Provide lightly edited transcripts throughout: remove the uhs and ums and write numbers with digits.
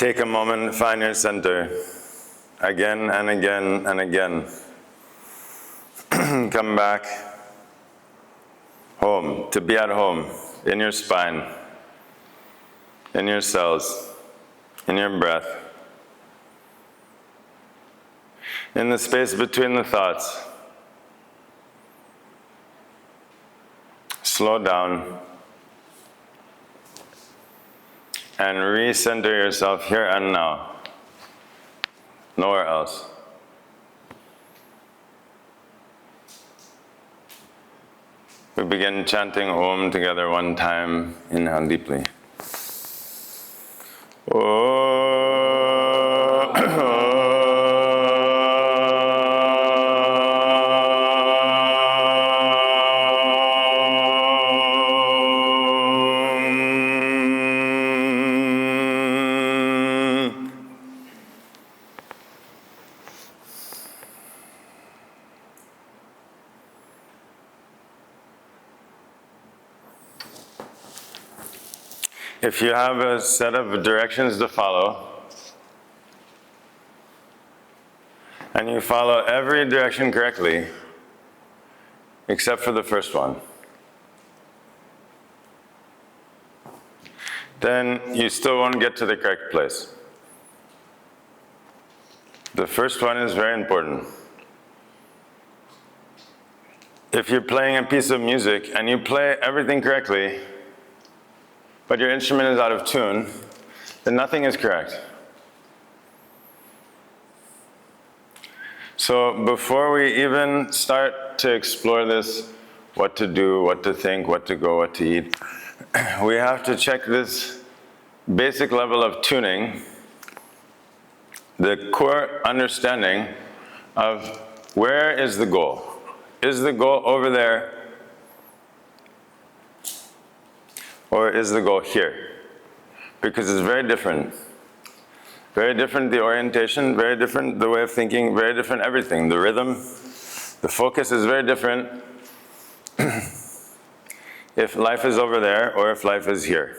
Take a moment, find your center, again and again and again. Come back home, to be at home, in your spine, in your cells, in your breath, in the space between the thoughts. Slow down and recenter yourself here and now, nowhere else. We begin chanting Om together one time. Inhale deeply. If you have a set of directions to follow, and you follow every direction correctly, except for the first one, then you still won't get to the correct place. The first one is very important. If you're playing a piece of music and you play everything correctly, but your instrument is out of tune, then nothing is correct. So before we even start to explore this, what to do, what to think, what to go, what to eat, we have to check this basic level of tuning, the core understanding of where is the goal. Is the goal over there? Or is the goal here? Because it's very different. Very different the orientation, very different the way of thinking, very different everything. The rhythm, the focus is very different if life is over there or if life is here.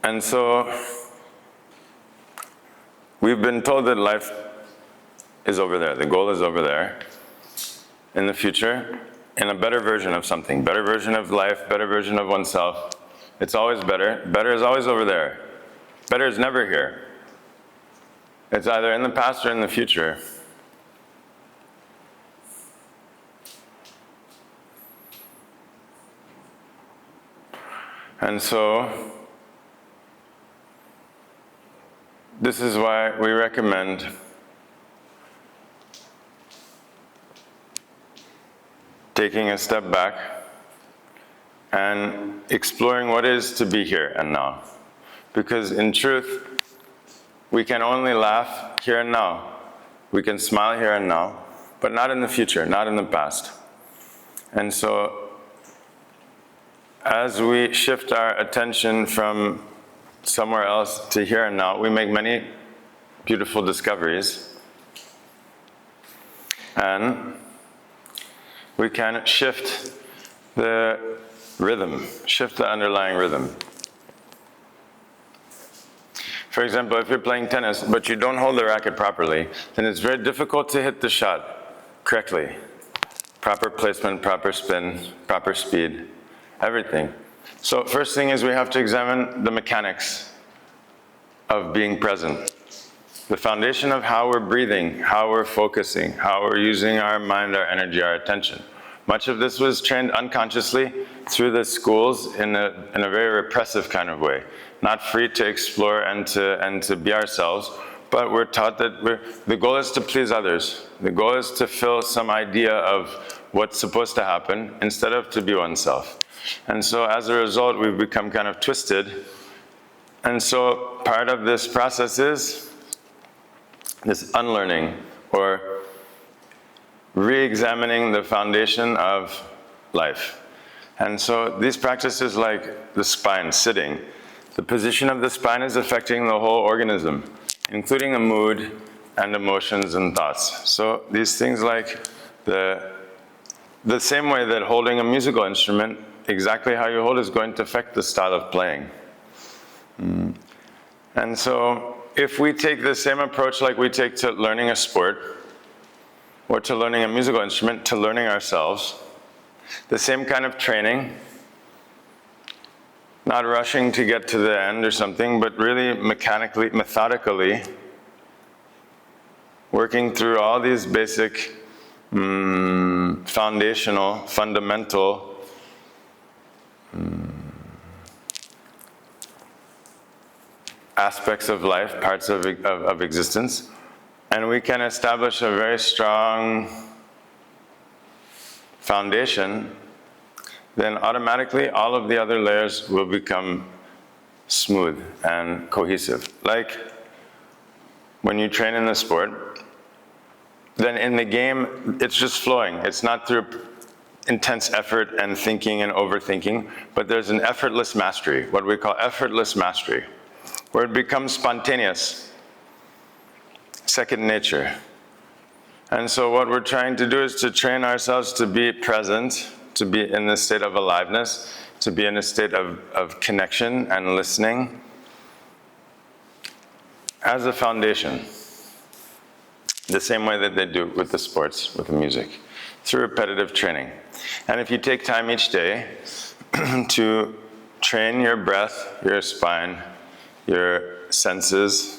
And so, we've been told that life is over there, the goal is over there. In the future, in a better version of something, better version of life, better version of oneself. It's always better. Better is always over there. Better is never here. It's either in the past or in the future. And so, this is why we recommend taking a step back and exploring what is to be here and now. Because in truth, we can only laugh here and now. We can smile here and now, but not in the future, not in the past. And so, as we shift our attention from somewhere else to here and now, we make many beautiful discoveries. And we can shift the rhythm, shift the underlying rhythm. For example, if you're playing tennis, but you don't hold the racket properly, then it's very difficult to hit the shot correctly. Proper placement, proper spin, proper speed, everything. So first thing is we have to examine the mechanics of being present. The foundation of how we're breathing, how we're focusing, how we're using our mind, our energy, our attention. Much of this was trained unconsciously through the schools in a very repressive kind of way. Not free to explore and to be ourselves, but we're taught that the goal is to please others. The goal is to fill some idea of what's supposed to happen instead of to be oneself. And so as a result, we've become kind of twisted. And so part of this process is this unlearning, or re-examining the foundation of life. And so these practices like the spine, sitting, the position of the spine is affecting the whole organism, including the mood and emotions and thoughts. So these things like the same way that holding a musical instrument exactly how you hold is going to affect the style of playing. And so if we take the same approach like we take to learning a sport, or to learning a musical instrument, to learning ourselves, the same kind of training, not rushing to get to the end or something, but really mechanically, methodically, working through all these basic, fundamental aspects of life, parts of existence, and we can establish a very strong foundation, then automatically all of the other layers will become smooth and cohesive. Like when you train in the sport, then in the game, it's just flowing. It's not through intense effort and thinking and overthinking, but there's an effortless mastery, what we call effortless mastery, where it becomes spontaneous, second nature. And so what we're trying to do is to train ourselves to be present, to be in this state of aliveness, to be in a state of connection and listening as a foundation, the same way that they do with the sports, with the music, through repetitive training. And if you take time each day to train your breath, your spine, your senses,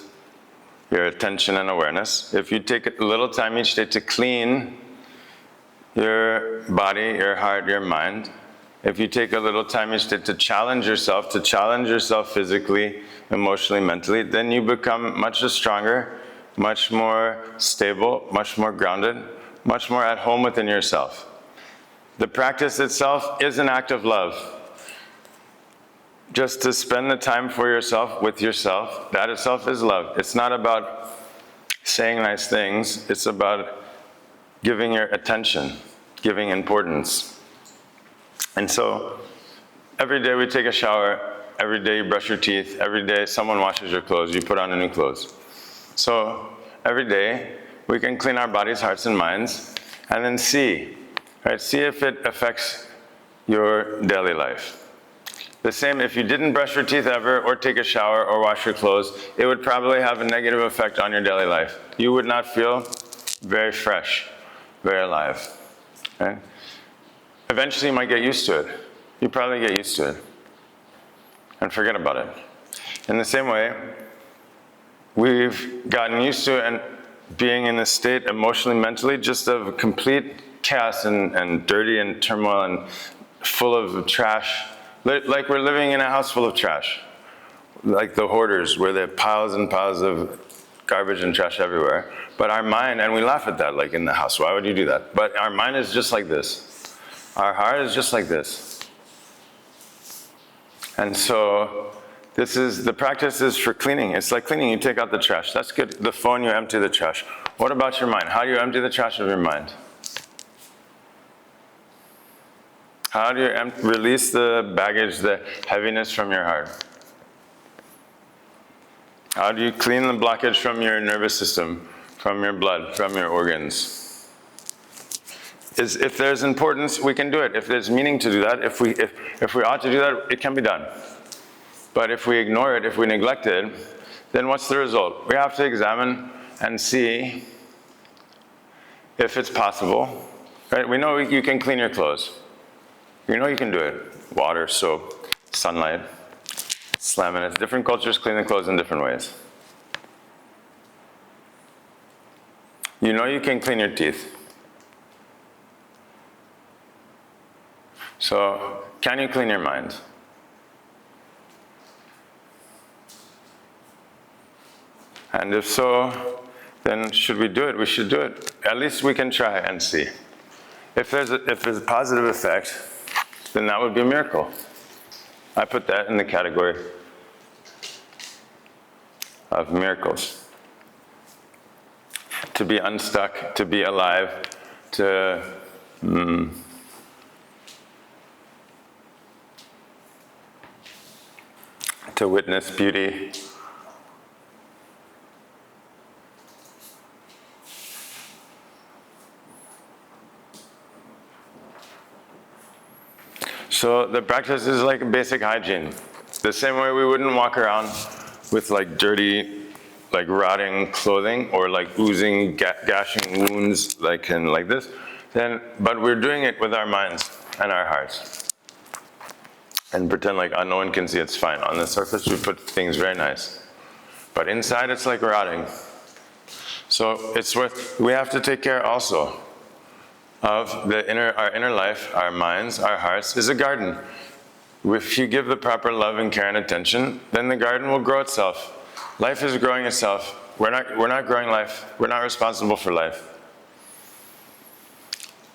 your attention and awareness, if you take a little time each day to clean your body, your heart, your mind, if you take a little time each day to challenge yourself physically, emotionally, mentally, then you become much stronger, much more stable, much more grounded, much more at home within yourself. The practice itself is an act of love. Just to spend the time for yourself, with yourself, that itself is love. It's not about saying nice things, it's about giving your attention, giving importance. And so, every day we take a shower, every day you brush your teeth, every day someone washes your clothes, you put on new clothes. So, every day we can clean our bodies, hearts, and minds, and then see, right? See if it affects your daily life. The same, if you didn't brush your teeth ever, or take a shower, or wash your clothes, it would probably have a negative effect on your daily life. You would not feel very fresh, very alive. Okay? Eventually you might get used to it. You probably get used to it and forget about it. In the same way, we've gotten used to it and being in this state emotionally, mentally, just of complete chaos and dirty and turmoil and full of trash. Like we're living in a house full of trash. Like the hoarders, where they have piles and piles of garbage and trash everywhere. But our mind, and we laugh at that, like in the house, why would you do that? But our mind is just like this. Our heart is just like this. And so, the practice is for cleaning. It's like cleaning, you take out the trash. That's good. The phone, you empty the trash. What about your mind? How do you empty the trash of your mind? How do you release the baggage, the heaviness from your heart? How do you clean the blockage from your nervous system, from your blood, from your organs? If there's importance, we can do it. If there's meaning to do that, if we ought to do that, it can be done. But if we ignore it, if we neglect it, then what's the result? We have to examine and see if it's possible. Right? We know you can clean your clothes. You know you can do it. Water, soap, sunlight, slamming it. Different cultures clean the clothes in different ways. You know you can clean your teeth. So, can you clean your mind? And if so, then should we do it? We should do it. At least we can try and see. If there's a positive effect, then that would be a miracle. I put that in the category of miracles. To be unstuck, to be alive, to witness beauty. So the practice is like basic hygiene. The same way we wouldn't walk around with like dirty, like rotting clothing or like oozing, gashing wounds like this. But we're doing it with our minds and our hearts. And pretend like, oh, no one can see, it's fine. On the surface, we put things very nice. But inside, it's like rotting. So we have to take care also of our inner life, our minds, our hearts is a garden. If you give the proper love and care and attention, then the garden will grow itself. Life is growing itself. We're not growing life. We're not responsible for life.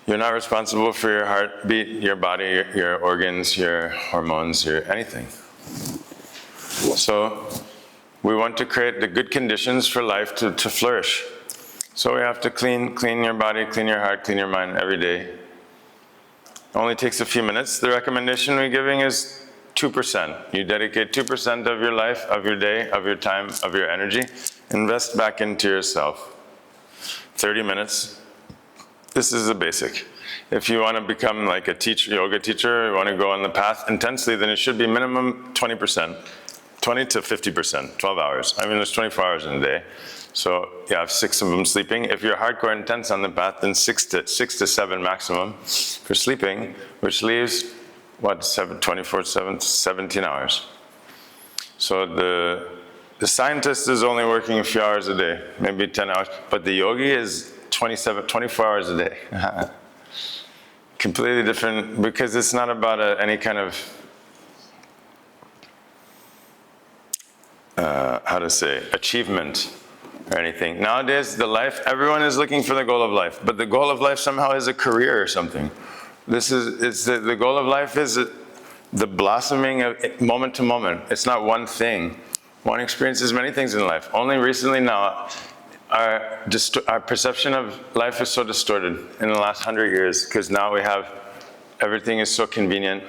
You're not responsible for your heartbeat, your body, your organs, your hormones, your anything. So we want to create the good conditions for life to flourish. So we have to clean your body, clean your heart, clean your mind every day. It only takes a few minutes. The recommendation we're giving is 2%. You dedicate 2% of your life, of your day, of your time, of your energy. Invest back into yourself. 30 minutes. This is the basic. If you want to become like a teacher, yoga teacher, you want to go on the path intensely, then it should be minimum 20%, 20 to 50%, 12 hours. I mean, there's 24 hours in a day. So you have 6 of them sleeping. If you're hardcore intense on the path, then 6 to 7 maximum for sleeping, which leaves, 17 hours. So the scientist is only working a few hours a day, maybe 10 hours, but the yogi is 24 hours a day. Completely different, because it's not about any kind of, achievement or anything. Nowadays, everyone is looking for the goal of life, but the goal of life somehow is a career or something. The goal of life is the blossoming of moment to moment. It's not one thing. One experiences many things in life. Only recently now, our perception of life is so distorted in the last 100 years, because now everything is so convenient.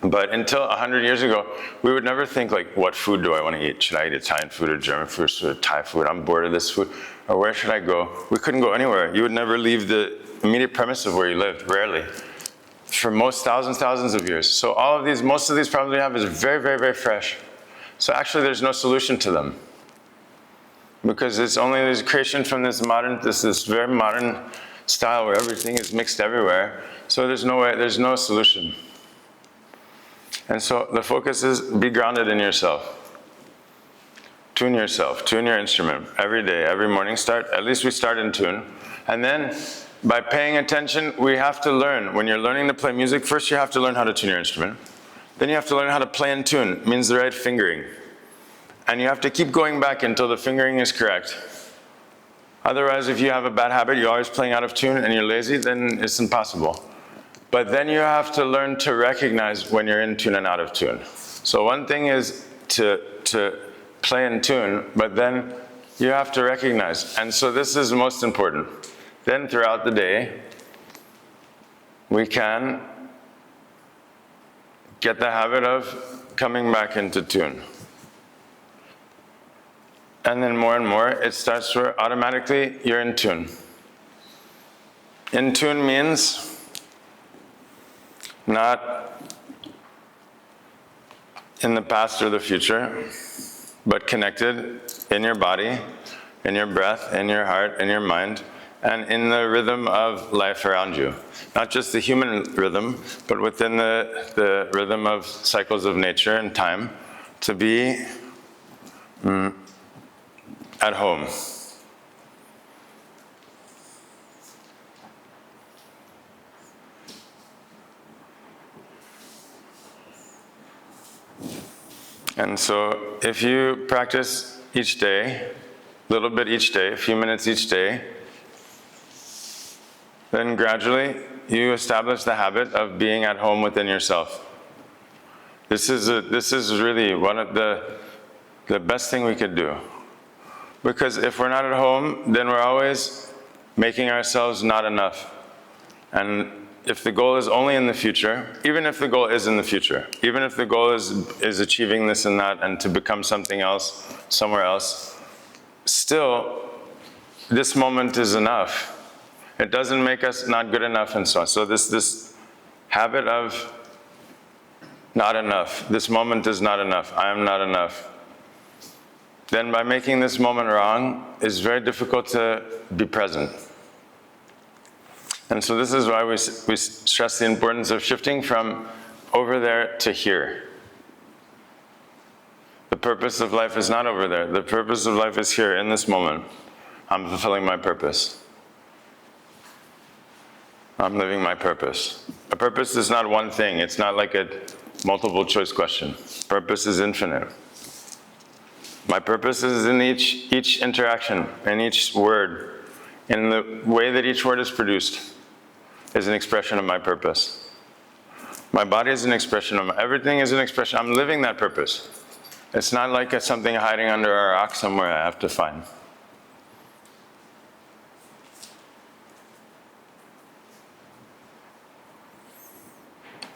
But until 100 years ago, we would never think like, what food do I want to eat? Should I eat Italian food or German food or Thai food? I'm bored of this food. Or where should I go? We couldn't go anywhere. You would never leave the immediate premise of where you lived, rarely. For thousands of years. So most of these problems we have is very, very, very fresh. So actually there's no solution to them. Because there's creation from this very modern style where everything is mixed everywhere. So there's no solution. And so the focus is be grounded in yourself. Tune yourself, tune your instrument every day, every morning. At least we start in tune. And then by paying attention, we have to learn. When you're learning to play music, first you have to learn how to tune your instrument. Then you have to learn how to play in tune. It means the right fingering. And you have to keep going back until the fingering is correct. Otherwise, if you have a bad habit, you're always playing out of tune and you're lazy, then it's impossible. But then you have to learn to recognize when you're in tune and out of tune. So one thing is to play in tune, but then you have to recognize. And so this is most important. Then throughout the day, we can get the habit of coming back into tune. And then more and more, it starts where automatically you're in tune. In tune means not in the past or the future, but connected in your body, in your breath, in your heart, in your mind, and in the rhythm of life around you. Not just the human rhythm, but within the rhythm of cycles of nature and time, to be at home. And so if you practice each day, a little bit each day, a few minutes each day, then gradually you establish the habit of being at home within yourself. This is really one of the best thing we could do. Because if we're not at home, then we're always making ourselves not enough. And if the goal is only in the future, even if the goal is in the future, even if the goal is achieving this and that and to become something else, somewhere else, still, this moment is enough. It doesn't make us not good enough and so on. So this habit of not enough. This moment is not enough. I am not enough. Then by making this moment wrong, it's very difficult to be present. And so this is why we stress the importance of shifting from over there to here. The purpose of life is not over there. The purpose of life is here, in this moment. I'm fulfilling my purpose. I'm living my purpose. A purpose is not one thing. It's not like a multiple choice question. Purpose is infinite. My purpose is in each interaction, in each word, in the way that each word is produced is an expression of my purpose. My body is an expression of everything is an expression. I'm living that purpose. It's not like it's something hiding under a rock somewhere I have to find.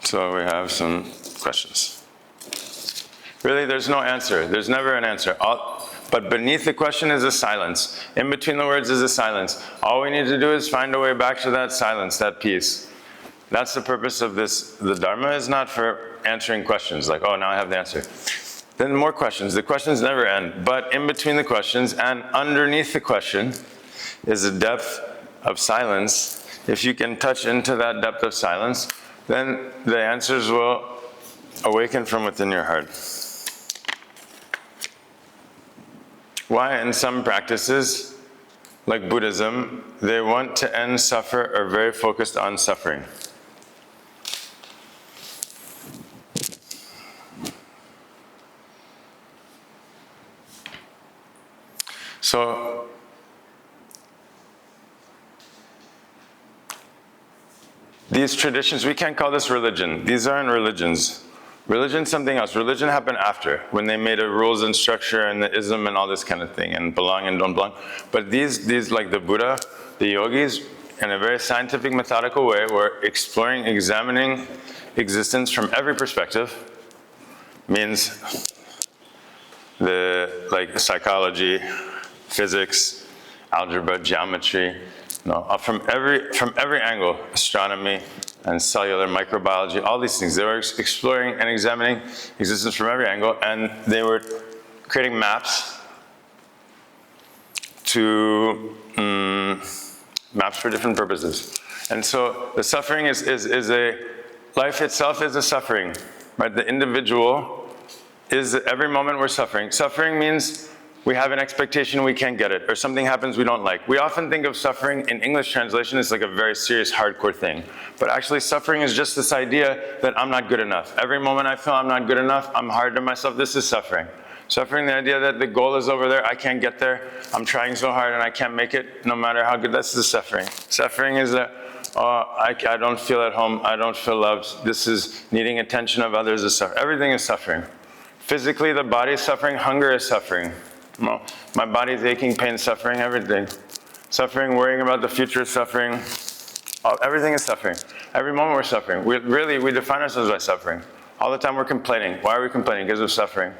So we have some questions. Really, there's no answer. There's never an answer. But beneath the question is a silence. In between the words is a silence. All we need to do is find a way back to that silence, that peace. That's the purpose of this. The Dharma is not for answering questions, like, oh, now I have the answer. Then more questions. The questions never end. But in between the questions and underneath the question is a depth of silence. If you can touch into that depth of silence, then the answers will awaken from within your heart. Why in some practices, like Buddhism, they want to end suffer, are very focused on suffering. So, these traditions, we can't call this religion. These aren't religions. Religion's something else. Religion happened after, when they made a rules and structure and the ism and all this kind of thing, and belong and don't belong. But these like the Buddha, the yogis, in a very scientific, methodical way, were exploring, examining existence from every perspective. Means like psychology, physics, algebra, geometry, from every angle, astronomy and cellular microbiology, all these things. They were exploring and examining existence from every angle, and they were creating maps maps for different purposes. And so the suffering is life itself is a suffering, right? The individual is, every moment we're suffering. Suffering means we have an expectation we can't get it, or something happens we don't like. We often think of suffering in English translation as like a very serious, hardcore thing. But actually suffering is just this idea that I'm not good enough. Every moment I feel I'm not good enough, I'm hard to myself, this is suffering. Suffering, the idea that the goal is over there, I can't get there, I'm trying so hard and I can't make it, no matter how good, this is suffering. Suffering is that, I don't feel at home, I don't feel loved, this is needing attention of others is suffering. Everything is suffering. Physically, the body is suffering, hunger is suffering. My body's aching, pain, suffering, everything. Suffering, worrying about the future, suffering. Everything is suffering. Every moment we're suffering. We define ourselves by suffering. All the time we're complaining. Why are we complaining? Because of suffering.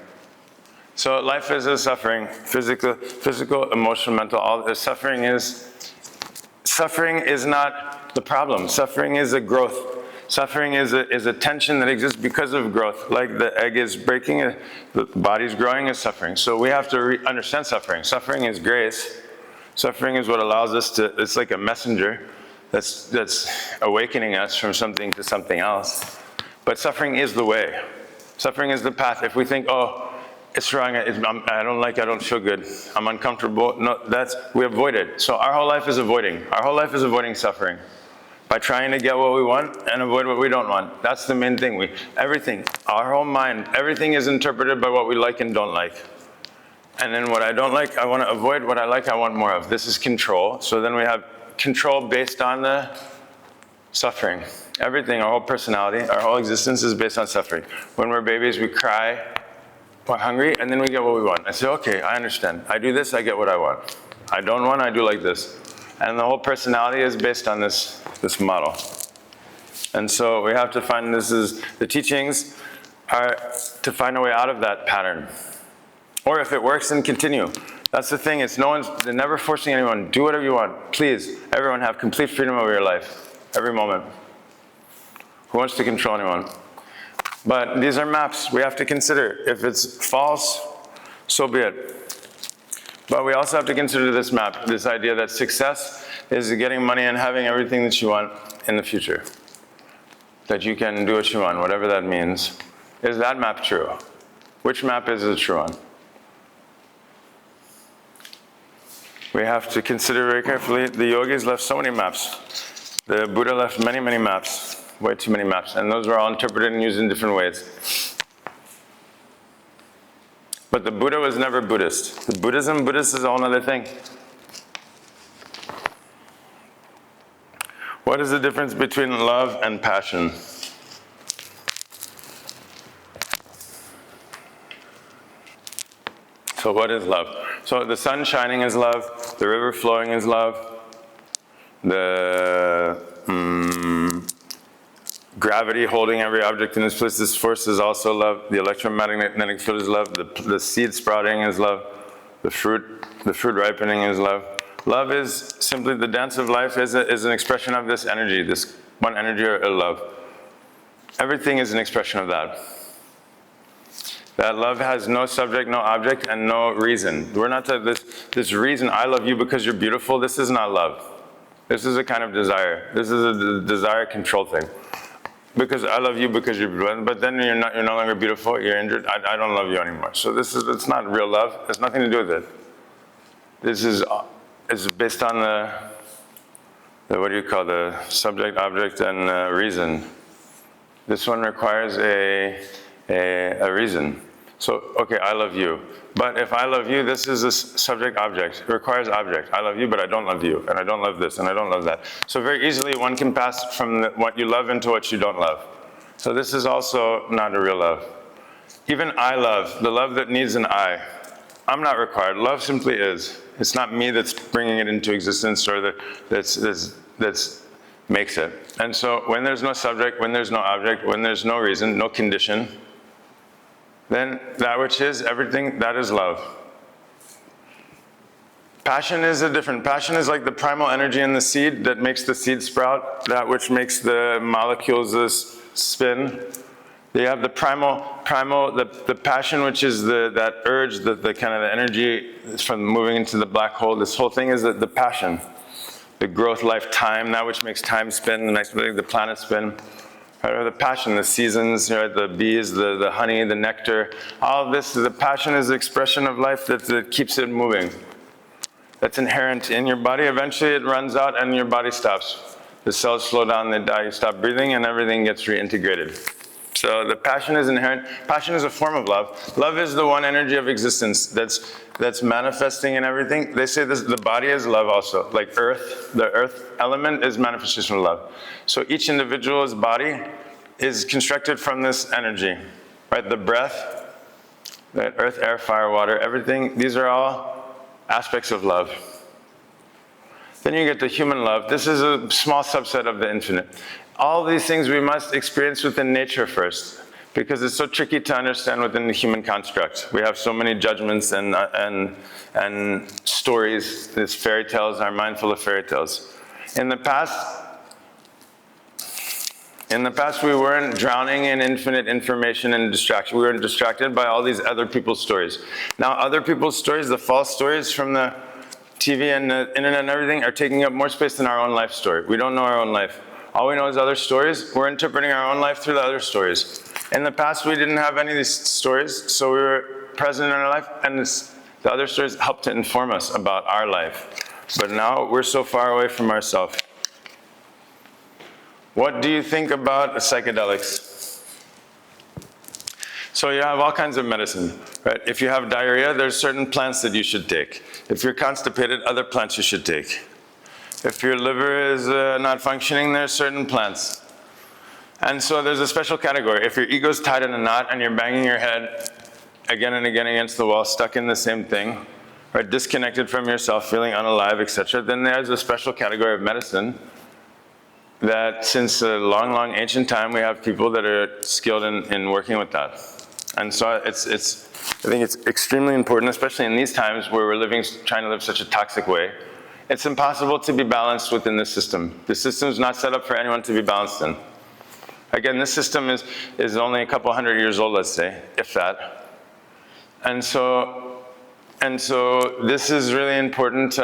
So life is a suffering. Physical, emotional, mental, all this. Suffering is not the problem. Suffering is a growth. Suffering is a tension that exists because of growth. Like the egg is breaking, the body's growing is suffering. So we have to understand suffering. Suffering is grace. Suffering is what allows us to, it's like a messenger that's awakening us from something to something else. But suffering is the way. Suffering is the path. If we think, oh, it's wrong, I don't feel good, I'm uncomfortable. No, we avoid it. So our whole life is avoiding. Our whole life is avoiding suffering. By trying to get what we want and avoid what we don't want. That's the main thing. Everything, our whole mind, everything is interpreted by what we like and don't like. And then what I don't like, I want to avoid. What I like, I want more of. This is control. So then we have control based on the suffering. Everything, our whole personality, our whole existence is based on suffering. When we're babies, we cry, we're hungry, and then we get what we want. I say, okay, I understand. I do this, I get what I want. I don't want, I do like this. And the whole personality is based on this model. And so we have to find, the teachings are to find a way out of that pattern. Or if it works, then continue. That's the thing, they're never forcing anyone, do whatever you want. Please, everyone have complete freedom over your life, every moment. Who wants to control anyone? But these are maps we have to consider. If it's false, so be it. But we also have to consider this map, this idea that success is getting money and having everything that you want in the future. That you can do what you want, whatever that means. Is that map true? Which map is the true one? We have to consider very carefully. The yogis left so many maps. The Buddha left many, many maps, way too many maps, and those were all interpreted and used in different ways. But the Buddha was never Buddhist. The Buddhist is a whole other thing. What is the difference between love and passion? So what is love? So the sun shining is love, the river flowing is love, the gravity holding every object in its place, this force is also love, the electromagnetic field is love, the seed sprouting is love, the fruit ripening is love. Love is simply the dance of life is an expression of this energy, this one energy or love. Everything is an expression of that. That love has no subject, no object, and no reason. We're not this reason, I love you because you're beautiful. This is not love. This is a kind of desire. This is a desire control thing. Because I love you because you're beautiful, but then you're no longer beautiful, you're injured, I don't love you anymore. So it's not real love. It has nothing to do with it. This is based on the what do you call, the subject, object, and reason. This one requires a reason. So, okay, I love you. But if I love you, this is a subject object. It requires object. I love you, but I don't love you. And I don't love this, and I don't love that. So very easily one can pass from what you love into what you don't love. So this is also not a real love. Even I love, the love that needs an I. I'm not required. Love simply is. It's not me that's bringing it into existence or that's makes it. And so when there's no subject, when there's no object, when there's no reason, no condition, then that which is everything, that is love. Passion is different. Passion is like the primal energy in the seed that makes the seed sprout, that which makes the molecules spin. You have the the passion, which is that urge, the kind of the energy from moving into the black hole. This whole thing is the passion, the growth, life, time, that which makes time spin, the planet spin. Right, the passion, the seasons, right, the bees, the honey, the nectar, all of this, the passion is the expression of life that keeps it moving. That's inherent in your body. Eventually it runs out and your body stops. The cells slow down, they die, you stop breathing, and everything gets reintegrated. So the passion is inherent. Passion is a form of love. Love is the one energy of existence that's manifesting in everything. They say this, the body is love also. Like earth, the earth element is manifestation of love. So each individual's body is constructed from this energy, right? The breath, the earth, air, fire, water, everything, these are all aspects of love. Then you get to human love. This is a small subset of the infinite. All these things we must experience within nature first, because it's so tricky to understand within the human construct. We have so many judgments and stories. These fairy tales, our mind full of fairy tales. In the past, we weren't drowning in infinite information and distraction. We were distracted by all these other people's stories. Now, other people's stories, the false stories from the TV and the internet and everything, are taking up more space than our own life story. We don't know our own life. All we know is other stories. We're interpreting our own life through the other stories. In the past, we didn't have any of these stories, so we were present in our life, and the other stories helped to inform us about our life. But now, we're so far away from ourselves. What do you think about psychedelics? So you have all kinds of medicine, right? If you have diarrhea, there's certain plants that you should take. If you're constipated, other plants you should take. If your liver is not functioning, there's certain plants. And so there's a special category. If your ego's tied in a knot and you're banging your head again and again against the wall, stuck in the same thing, right, disconnected from yourself, feeling unalive, etc., then there's a special category of medicine that since a long, long ancient time, we have people that are skilled in working with that. And so I think it's extremely important, especially in these times where we're trying to live such a toxic way. It's impossible to be balanced within this system. The system is not set up for anyone to be balanced in. Again, this system is only a couple hundred years old, let's say, if that. And so this is really important.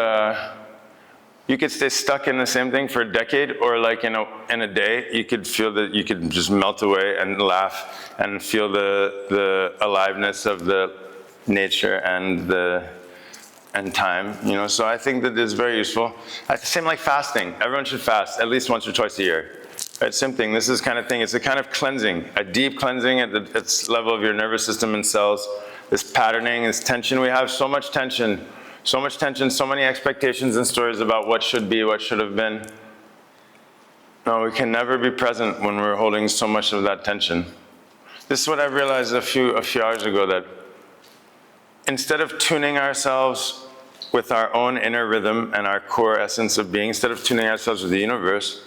You could stay stuck in the same thing for a decade, or like in a day, you could feel that you could just melt away and laugh and feel the aliveness of the nature and time, you know. So I think that is very useful. Same like fasting. Everyone should fast at least once or twice a year. Right, same thing. This is kind of thing. It's a kind of cleansing, a deep cleansing at the level of your nervous system and cells. This patterning, this tension. We have so much tension, so many expectations and stories about what should be, what should have been. No, we can never be present when we're holding so much of that tension. This is what I realized a few hours ago, that instead of tuning ourselves with our own inner rhythm and our core essence of being, instead of tuning ourselves with the universe,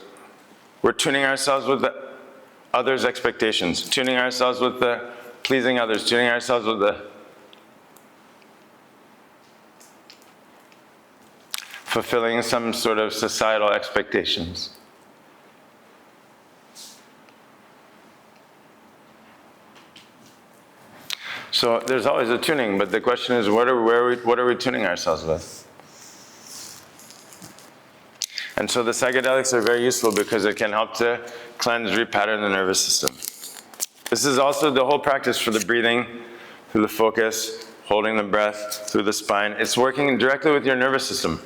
we're tuning ourselves with the others' expectations, tuning ourselves with the pleasing others, tuning ourselves with the fulfilling some sort of societal expectations. So there's always a tuning, but the question is, what are we tuning ourselves with? And so the psychedelics are very useful because it can help to cleanse, repattern the nervous system. This is also the whole practice for the breathing, through the focus, holding the breath, through the spine. It's working directly with your nervous system.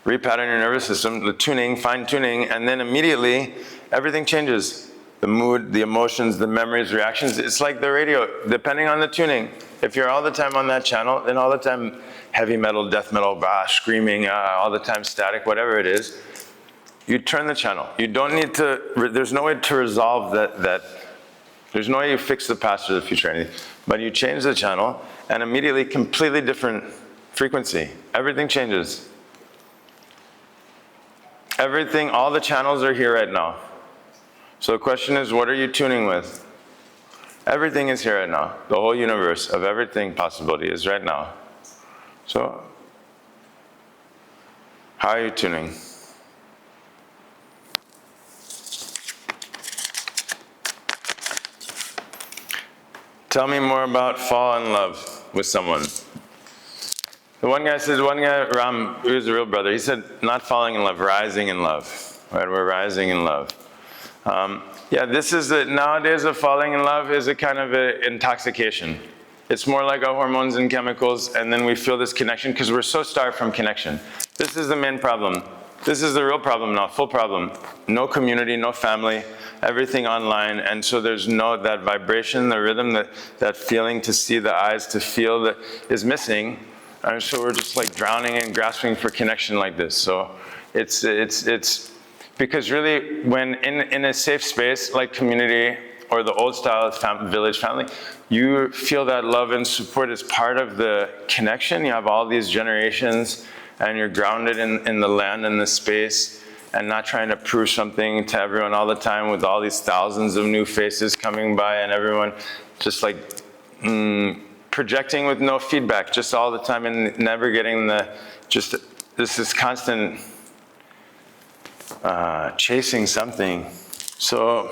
Repattern your nervous system, the tuning, fine-tuning, and then immediately everything changes. The mood, the emotions, the memories, reactions. It's like the radio, depending on the tuning. If you're all the time on that channel, then all the time heavy metal, death metal, screaming, all the time static, whatever it is, you turn the channel. You don't need to, there's no way to resolve that. There's no way you fix the past or the future or anything. But you change the channel and immediately completely different frequency. Everything changes. Everything, all the channels are here right now. So the question is, what are you tuning with? Everything is here right now. The whole universe of everything possibility is right now. So, how are you tuning? Tell me more about fall in love with someone. The one guy, Ram, who was a real brother, he said, not falling in love, rising in love. Right, we're rising in love. Yeah, this is nowadays of falling in love is a kind of an intoxication. It's more like our hormones and chemicals, and then we feel this connection because we're so starved from connection. This is the main problem. This is the real problem now, full problem. No community, no family, everything online, and so there's that vibration, the rhythm, that feeling to see the eyes, to feel that is missing. And so we're just like drowning and grasping for connection like this. So it's because really, when in a safe space like community or the old style village family, you feel that love and support is part of the connection. You have all these generations and you're grounded in the land and the space and not trying to prove something to everyone all the time with all these thousands of new faces coming by and everyone just like projecting with no feedback just all the time and never getting this is constant chasing something. So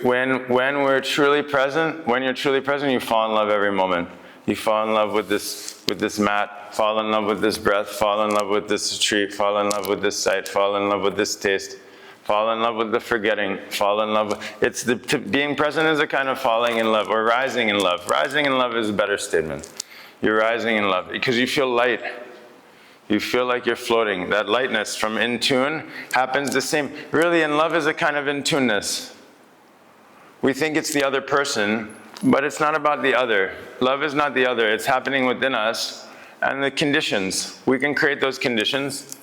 when we're truly present, when you're truly present, you fall in love every moment. You fall in love with this mat, fall in love with this breath, fall in love with this tree, fall in love with this sight, fall in love with this taste, fall in love with the forgetting, fall in love with, being present is a kind of falling in love, or rising in love. Rising in love is a better statement. You're rising in love because you feel light. You feel like you're floating. That lightness from in tune happens the same. Really, in love is a kind of in tuneness. We think it's the other person, but it's not about the other. Love is not the other. It's happening within us. And the conditions, we can create those conditions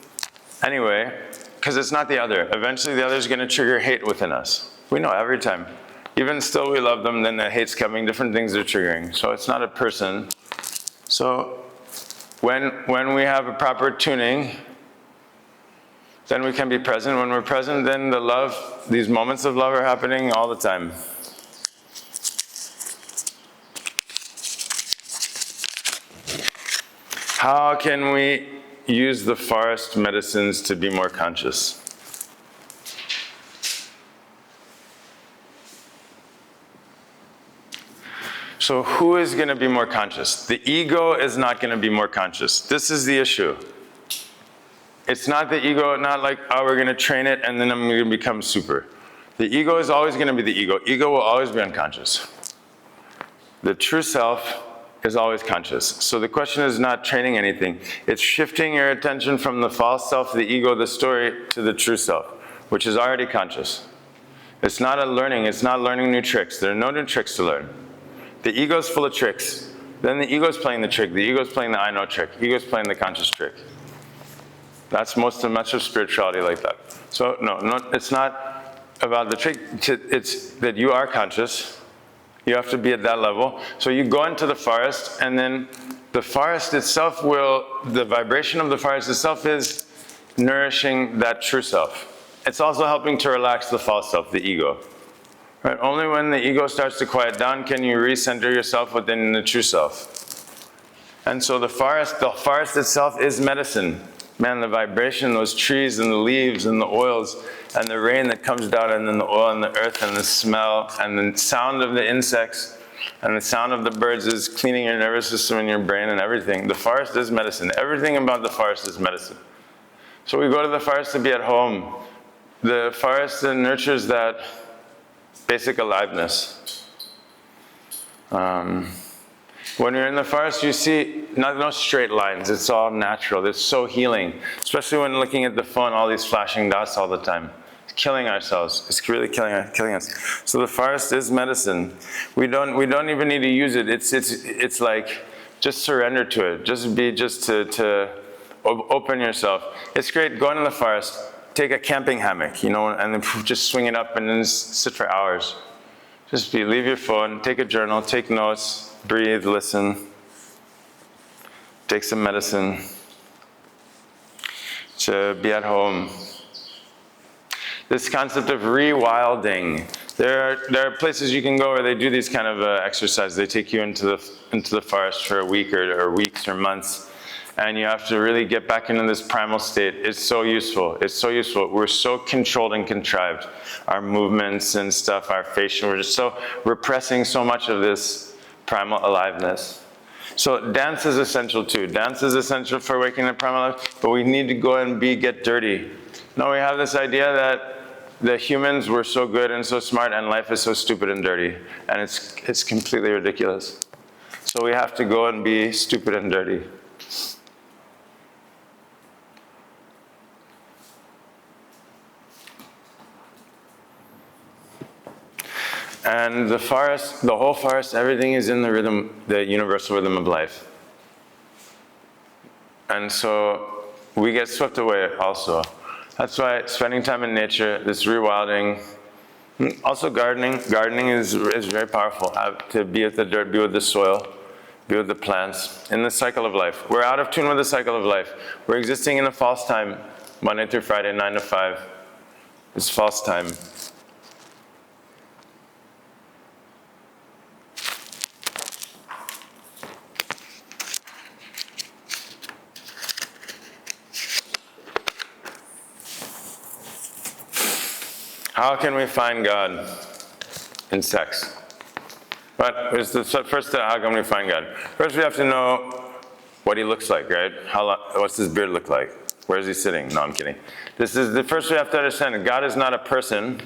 anyway, because it's not the other. Eventually the other is going to trigger hate within us. We know every time. Even still we love them, then the hate's coming, different things are triggering. So it's not a person. So when we have a proper tuning, then we can be present. When we're present, then the love, these moments of love are happening all the time. How can we use the forest medicines to be more conscious. So who is going to be more conscious? The ego is not going to be more conscious. This is the issue. It's not the ego, not like, oh, we're going to train it and then I'm going to become super. The ego is always going to be the ego. Ego will always be unconscious. The true self is always conscious. So the question is not training anything. It's shifting your attention from the false self, the ego, the story, to the true self, which is already conscious. It's not a learning. It's not learning new tricks. There are no new tricks to learn. The ego is full of tricks. Then the ego is playing the trick. The ego is playing the I know trick. The ego is playing the conscious trick. That's much of spirituality like that. So no, it's not about the trick. It's that you are conscious. You have to be at that level. So you go into the forest, and then the forest itself the vibration of the forest itself is nourishing that true self. It's also helping to relax the false self, the ego. Right? Only when the ego starts to quiet down can you recenter yourself within the true self. And so the forest itself is medicine. Man, the vibration, those trees and the leaves and the oils and the rain that comes down, and then the oil and the earth and the smell and the sound of the insects and the sound of the birds is cleaning your nervous system and your brain and everything. The forest is medicine. Everything about the forest is medicine. So we go to the forest to be at home. The forest nurtures that basic aliveness. When you're in the forest, you see no straight lines. It's all natural. It's so healing, especially when looking at the phone, all these flashing dots all the time. It's killing ourselves. It's really killing us. So the forest is medicine. We don't even need to use it. It's like just surrender to it. Just to open yourself. It's great going in the forest. Take a camping hammock, and then just swing it up and then sit for hours. Leave your phone, take a journal, take notes, breathe, listen, take some medicine to be at home. This concept of rewilding. There are places you can go where they do these kind of exercises. They take you into the forest for a week or weeks or months. And you have to really get back into this primal state. It's so useful. It's so useful. We're so controlled and contrived. Our movements and stuff, our facial, we're just so repressing so much of this primal aliveness. So dance is essential too. Dance is essential for waking the primal life, but we need to go and get dirty. Now we have this idea that the humans were so good and so smart and life is so stupid and dirty. And it's completely ridiculous. So we have to go and be stupid and dirty. And the forest, the whole forest, everything is in the rhythm, the universal rhythm of life. And so we get swept away also. That's why spending time in nature, this rewilding, also gardening is very powerful. To be with the dirt, be with the soil, be with the plants, in the cycle of life. We're out of tune with the cycle of life. We're existing in a false time, Monday through Friday, 9 to 5. It's false time. How can we find God in sex? But first, how can we find God? First, we have to know what he looks like, right? What's his beard look like? Where is he sitting? No, I'm kidding. This is the first we have to understand. God is not a person.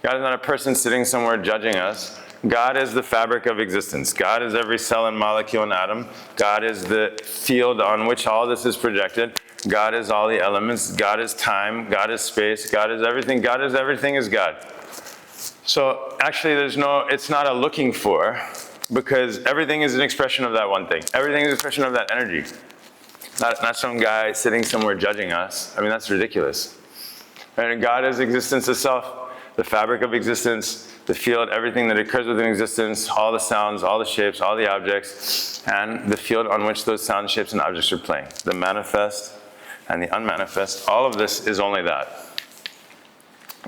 God is not a person sitting somewhere judging us. God is the fabric of existence. God is every cell and molecule and atom. God is the field on which all this is projected. God is all the elements. God is time. God is space. God is everything. God is everything is God. So actually it's not a looking for, because everything is an expression of that one thing. Everything is an expression of that energy. Not some guy sitting somewhere judging us. I mean, that's ridiculous. And God is existence itself, the fabric of existence, the field, everything that occurs within existence, all the sounds, all the shapes, all the objects, and the field on which those sounds, shapes, and objects are playing. The manifest and the unmanifest, all of this is only that.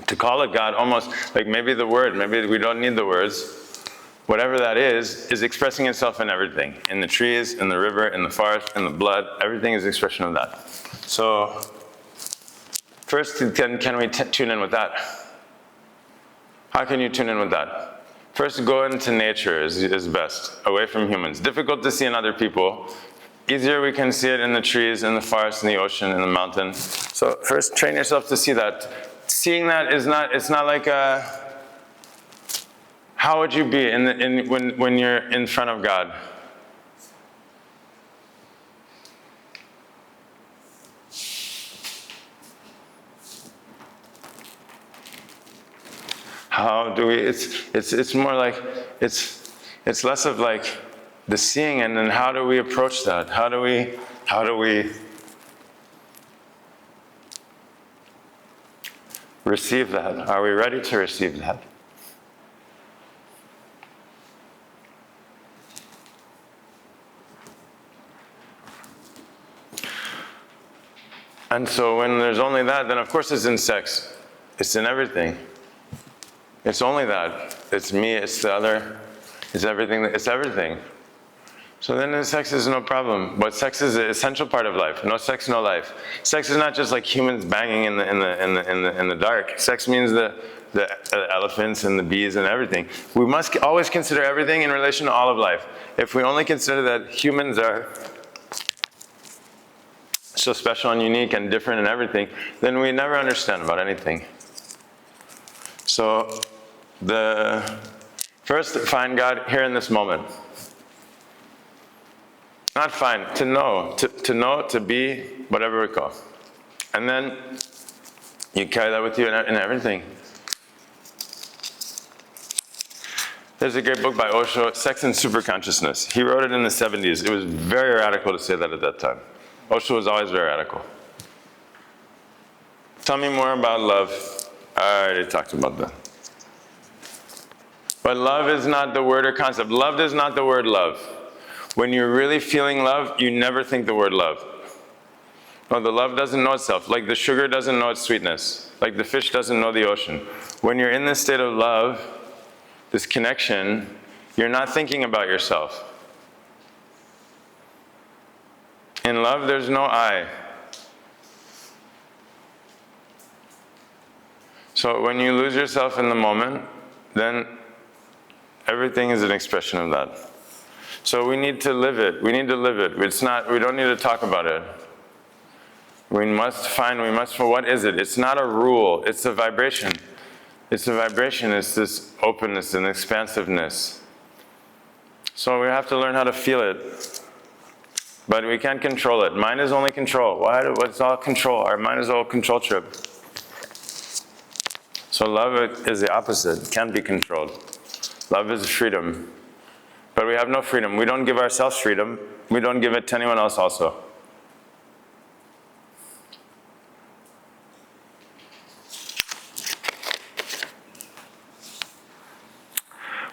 To call it God, almost like maybe the word, maybe we don't need the words, whatever that is expressing itself in everything. In the trees, in the river, in the forest, in the blood, everything is expression of that. So, first, can we tune in with that? How can you tune in with that? First, go into nature is best, away from humans. Difficult to see in other people. Easier we can see it in the trees, in the forest, in the ocean, in the mountain. So first, train yourself to see that. Seeing that is not, it's not like how would you be when you're in front of God? How do we, it's more like, it's less of like the seeing, and then how do we approach that? How do we receive that? Are we ready to receive that? And so when there's only that, then of course it's in sex. It's in everything. It's only that. It's me, it's the other, it's everything, it's everything. So then the sex is no problem. But sex is an essential part of life. No sex, no life. Sex is not just like humans banging in the dark. Sex means the elephants and the bees and everything. We must always consider everything in relation to all of life. If we only consider that humans are so special and unique and different and everything, then we never understand about anything. So first, find God here in this moment. Not find, to know, to be, whatever we call. And then you carry that with you in everything. There's a great book by Osho, Sex and Superconsciousness. He wrote it in the 70s. It was very radical to say that at that time. Osho was always very radical. Tell me more about love. I already talked about that. But love is not the word or concept. Love is not the word love. When you're really feeling love, you never think the word love. No, the love doesn't know itself. Like the sugar doesn't know its sweetness. Like the fish doesn't know the ocean. When you're in this state of love, this connection, you're not thinking about yourself. In love, there's no I. So when you lose yourself in the moment, then everything is an expression of that. So we need to live it. We need to live it. We don't need to talk about it. We must, what is it? It's not a rule, it's a vibration. It's a vibration, it's this openness and expansiveness. So we have to learn how to feel it. But we can't control it. Mind is only control. What's all control? Our mind is all control trip. So love is the opposite. It can't be controlled. Love is freedom. But we have no freedom. We don't give ourselves freedom. We don't give it to anyone else also.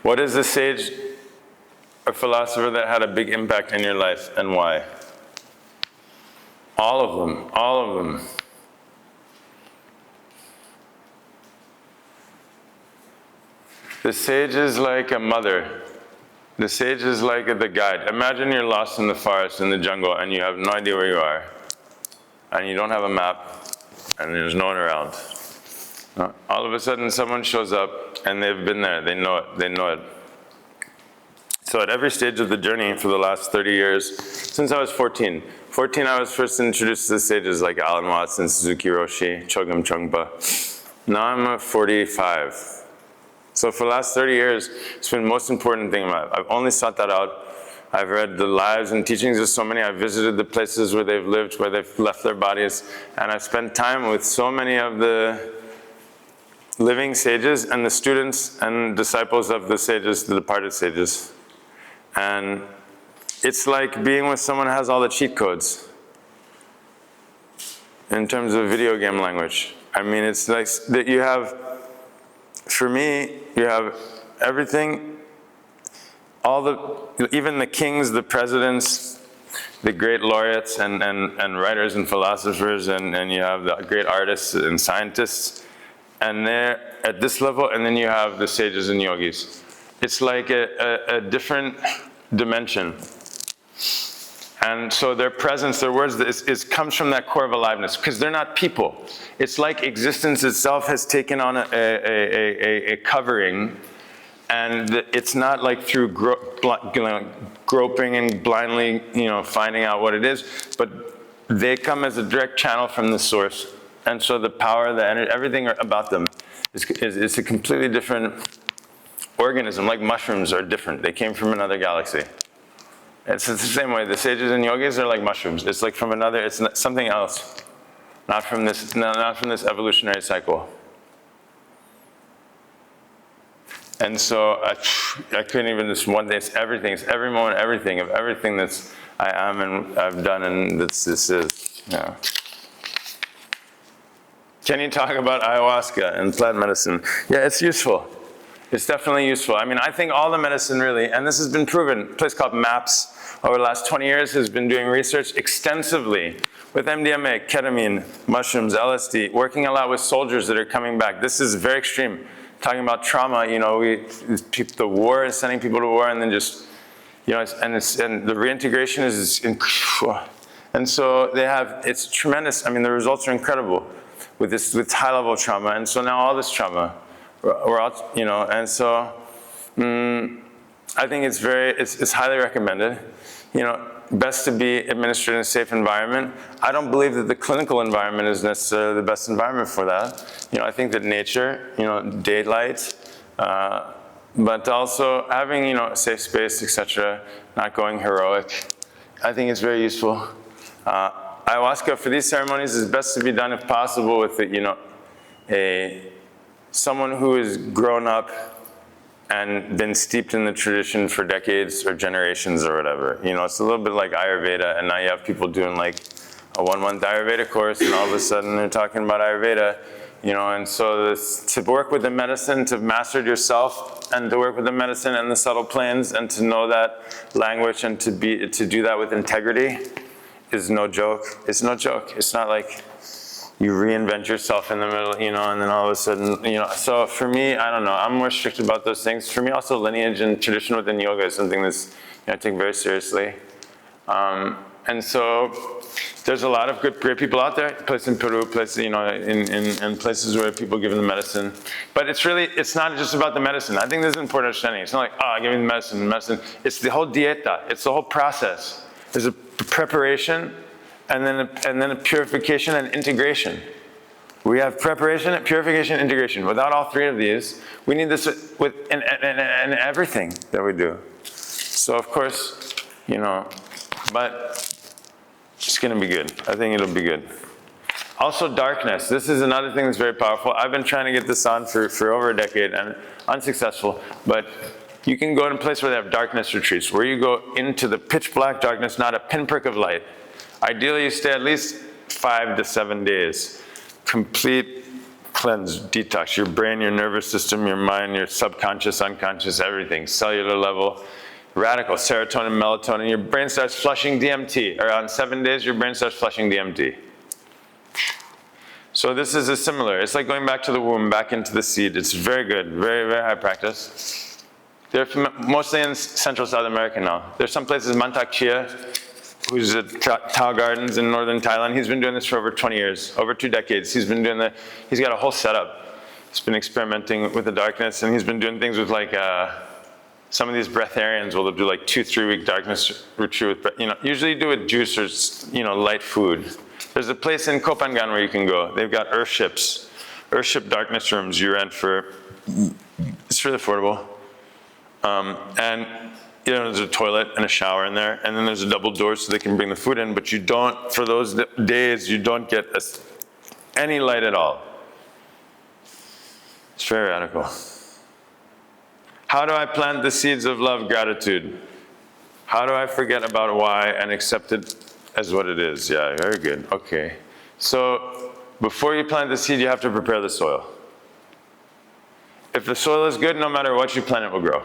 What is the sage or philosopher that had a big impact in your life, and why? All of them. All of them. The sage is like a mother. The sage is like the guide. Imagine you're lost in the forest, in the jungle, and you have no idea where you are. And you don't have a map, and there's no one around. All of a sudden, someone shows up, and they've been there. They know it. They know it. So at every stage of the journey for the last 30 years, since I was 14, I was first introduced to the sages like Alan Watson, Suzuki Roshi, Chogyam Trungpa. Now I'm 45. So for the last 30 years, it's been the most important thing in my life. I've only sought that out. I've read the lives and teachings of so many. I've visited the places where they've lived, where they've left their bodies. And I've spent time with so many of the living sages and the students and disciples of the sages, the departed sages. And it's like being with someone who has all the cheat codes in terms of video game language. I mean, it's like that you have, for me, you have everything, even the kings, the presidents, the great laureates and writers and philosophers, and you have the great artists and scientists, and they're at this level, and then you have the sages and yogis. It's like a different dimension. And so their presence, their words, comes from that core of aliveness, because they're not people. It's like existence itself has taken on a covering, and it's not like through groping and blindly, finding out what it is, but they come as a direct channel from the source. And so the power, the energy, everything about them is a completely different organism. Like mushrooms are different. They came from another galaxy. It's the same way. The sages and yogis are like mushrooms. It's like from another, it's something else. Not from this evolutionary cycle. And so I couldn't even, this one day, it's everything, it's every moment, everything that's I am and I've done and this is, yeah. Can you talk about ayahuasca and plant medicine? Yeah, it's useful. It's definitely useful. I mean, I think all the medicine really, and this has been proven, a place called MAPS over the last 20 years has been doing research extensively with MDMA, ketamine, mushrooms, LSD, working a lot with soldiers that are coming back. This is very extreme. Talking about trauma, the war is sending people to war, and then just, and the reintegration is incredible. And so it's tremendous. I mean, the results are incredible with high level trauma. And so now all this trauma, we're out, and so I think it's highly recommended. Best to be administered in a safe environment. I don't believe that the clinical environment is necessarily the best environment for that. I think that nature, daylight, but also having, a safe space, etc., not going heroic, I think is very useful. Ayahuasca for these ceremonies is best to be done if possible with, someone who has grown up and been steeped in the tradition for decades or generations or whatever. It's a little bit like Ayurveda, and now you have people doing like a 1-month Ayurveda course, and all of a sudden they're talking about Ayurveda, and so to work with the medicine, to master it yourself, and to work with the medicine and the subtle planes, and to know that language and to do that with integrity is no joke. It's no joke. It's not like you reinvent yourself in the middle, and then all of a sudden, So for me, I don't know. I'm more strict about those things. For me, also lineage and tradition within yoga is something that's I take very seriously. And so there's a lot of great people out there. Places in Peru, places in places where people give them the medicine. But it's not just about the medicine. I think this is an important understanding. It's not like give me the medicine. It's the whole dieta. It's the whole process. There's a preparation. And then a purification and integration. We have preparation, purification, integration. Without all three of these, we need this in everything that we do. So of course, but it's going to be good. I think it'll be good. Also darkness. This is another thing that's very powerful. I've been trying to get this on for over a decade and unsuccessful, but you can go to a place where they have darkness retreats, where you go into the pitch black darkness, not a pinprick of light. Ideally, you stay at least 5 to 7 days. Complete cleanse, detox, your brain, your nervous system, your mind, your subconscious, unconscious, everything. Cellular level, radical, serotonin, melatonin. Your brain starts flushing DMT. Around 7 days, your brain starts flushing DMT. So this is similar. It's like going back to the womb, back into the seed. It's very good, very, very high practice. They're mostly in Central South America now. There's some places, Mantak Chia, who's at Tao Gardens in northern Thailand. He's been doing this for over 20 years, over 2 decades. He's got a whole setup. He's been experimenting with the darkness, and he's been doing things with some of these breatharians will do 2-3 week darkness retreat with, usually you do with juice or, light food. There's a place in Kopangan where you can go. They've got earthship darkness rooms you rent it's really affordable. And there's a toilet and a shower in there, and then there's a double door so they can bring the food in, but for those days, you don't get any light at all. It's very radical. How do I plant the seeds of love, gratitude? How do I forget about why and accept it as what it is? Yeah, very good. Okay. So before you plant the seed, you have to prepare the soil. If the soil is good, no matter what you plant, it will grow.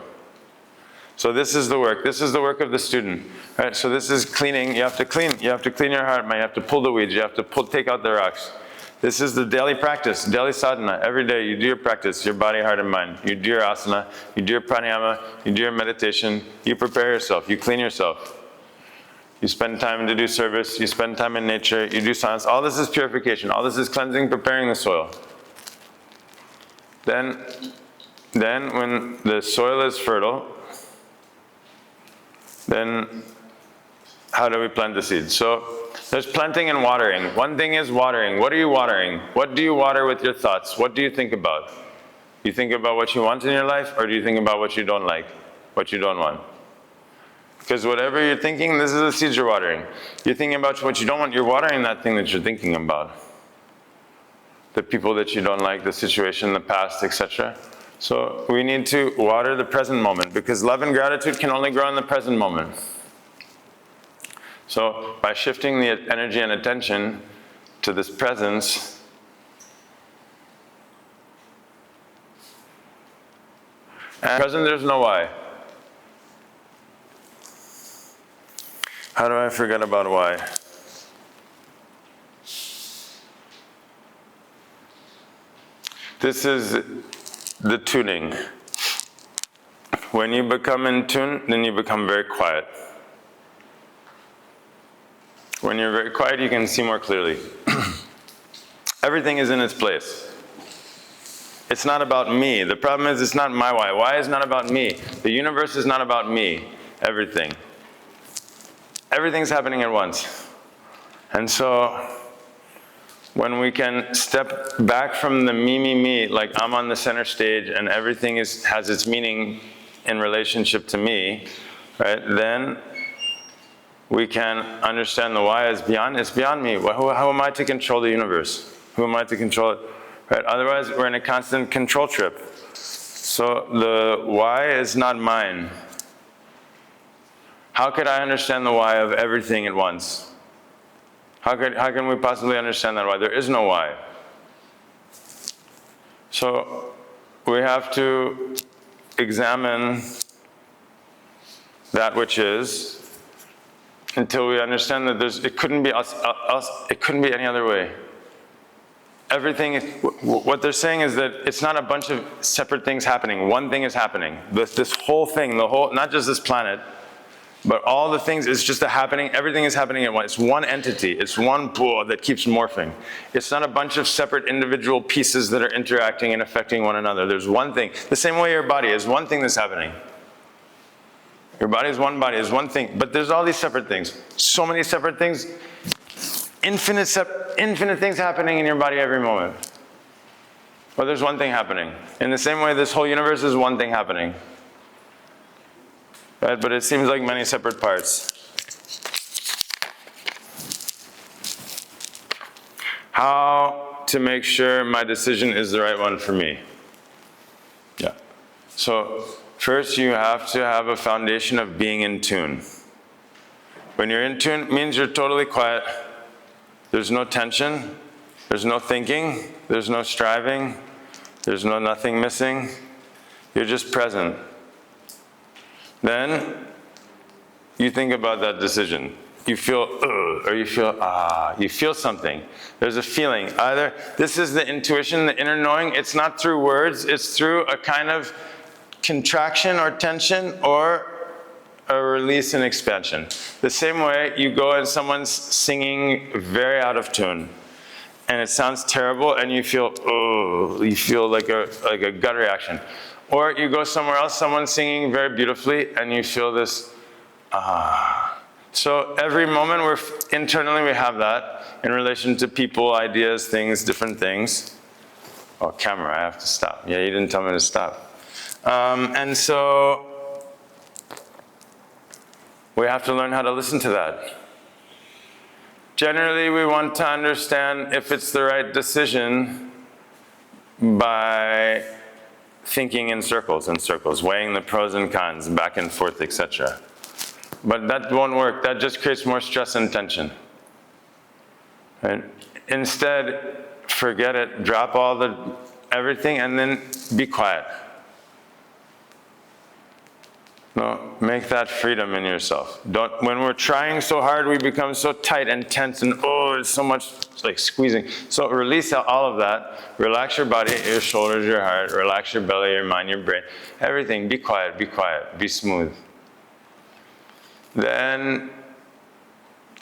So this is the work. This is the work of the student. Right? So this is cleaning. You have to clean your heart, man. You have to pull the weeds. You have to take out the rocks. This is the daily practice, daily sadhana. Every day you do your practice, your body, heart, and mind. You do your asana, you do your pranayama, you do your meditation, you prepare yourself, you clean yourself. You spend time to do service, you spend time in nature, you do science. All this is purification, all this is cleansing, preparing the soil. Then when the soil is fertile, then how do we plant the seeds? So there's planting and watering. One thing is watering. What are you watering? What do you water with your thoughts? What do you think about? You think about what you want in your life, or do you think about what you don't like, what you don't want? Because whatever you're thinking, this is the seeds you're watering. You're thinking about what you don't want, you're watering that thing that you're thinking about. The people that you don't like, the situation, the past, etc. So we need to water the present moment, because love and gratitude can only grow in the present moment. So by shifting the energy and attention to this presence, and present there's no why. How do I forget about why? This is the tuning. When you become in tune, then you become very quiet. When you're very quiet, you can see more clearly. Everything is in its place. It's not about me. The problem is it's not my why. Why is not about me. The universe is not about me. Everything. Everything's happening at once. And so when we can step back from the me, like I'm on the center stage and everything has its meaning in relationship to me, right? Then we can understand the why is it's beyond me. How am I to control the universe? Who am I to control it? Right? Otherwise, we're in a constant control trip. So the why is not mine. How could I understand the why of everything at once? How can we possibly understand that why? There is no why. So we have to examine that which is until we understand that it couldn't be us, it couldn't be any other way. Everything, what they're saying is that it's not a bunch of separate things happening. One thing is happening. This whole thing, not just this planet, but all the things is just happening. Everything is happening at once. It's one entity. It's one pool that keeps morphing. It's not a bunch of separate individual pieces that are interacting and affecting one another. There's one thing. The same way your body is one thing that's happening. Your body is one body, is one thing. But there's all these separate things. So many separate things. Infinite things happening in your body every moment. But there's one thing happening. In the same way, this whole universe is one thing happening. Right? But it seems like many separate parts. How to make sure my decision is the right one for me? Yeah. So first you have to have a foundation of being in tune. When you're in tune, it means you're totally quiet. There's no tension. There's no thinking. There's no striving. There's nothing missing. You're just present. Then you think about that decision. You feel or you feel you feel something. There's a feeling. Either this is the intuition, the inner knowing. It's not through words. It's through a kind of contraction or tension or a release and expansion. The same way you go and someone's singing very out of tune and it sounds terrible and you feel like a gut reaction. Or you go somewhere else, someone's singing very beautifully, and you feel this, So every moment internally we have that in relation to people, ideas, things, different things. Oh, camera, I have to stop. Yeah, you didn't tell me to stop. And so we have to learn how to listen to that. Generally, we want to understand if it's the right decision by thinking in circles, weighing the pros and cons, back and forth, etc. But that won't work. That just creates more stress and tension. Right? Instead, forget it, drop everything, and then be quiet. No, make that freedom in yourself. When we're trying so hard, we become so tight and tense and it's so much like squeezing. So release all of that. Relax your body, your shoulders, your heart. Relax your belly, your mind, your brain. Everything. Be quiet, be smooth. Then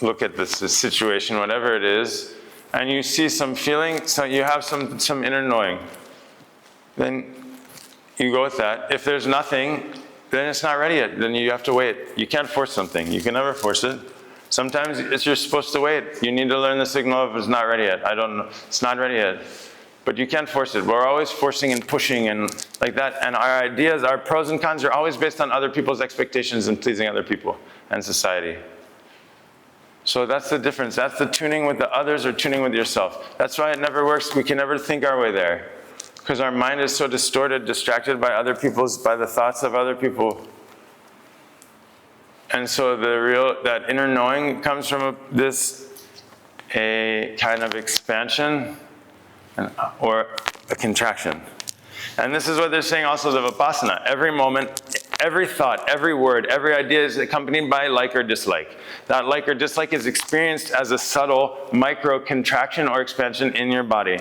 look at this situation, whatever it is, and you see some feeling, so you have some inner knowing. Then you go with that. If there's nothing, then it's not ready yet. Then you have to wait. You can't force something. You can never force it. Sometimes you're supposed to wait. You need to learn the signal of it's not ready yet. I don't know. It's not ready yet. But you can't force it. We're always forcing and pushing and like that. And our ideas, our pros and cons are always based on other people's expectations and pleasing other people and society. So that's the difference. That's the tuning with the others or tuning with yourself. That's why it never works. We can never think our way there. Because our mind is so distorted, distracted by by the thoughts of other people. And so that inner knowing comes from a kind of expansion or a contraction. And this is what they're saying also of Vipassana. Every moment, every thought, every word, every idea is accompanied by like or dislike. That like or dislike is experienced as a subtle micro contraction or expansion in your body,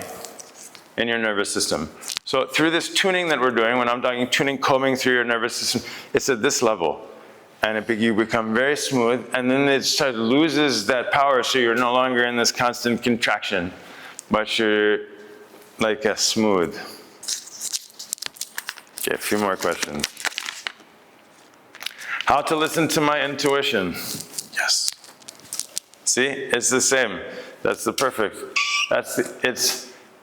in your nervous system. So through this tuning that we're doing, when I'm talking tuning, combing through your nervous system, it's at this level. And you become very smooth, and then it loses that power, so you're no longer in this constant contraction, but you're like a smooth. Okay, a few more questions. How to listen to my intuition? Yes. See, it's the same. That's the perfect.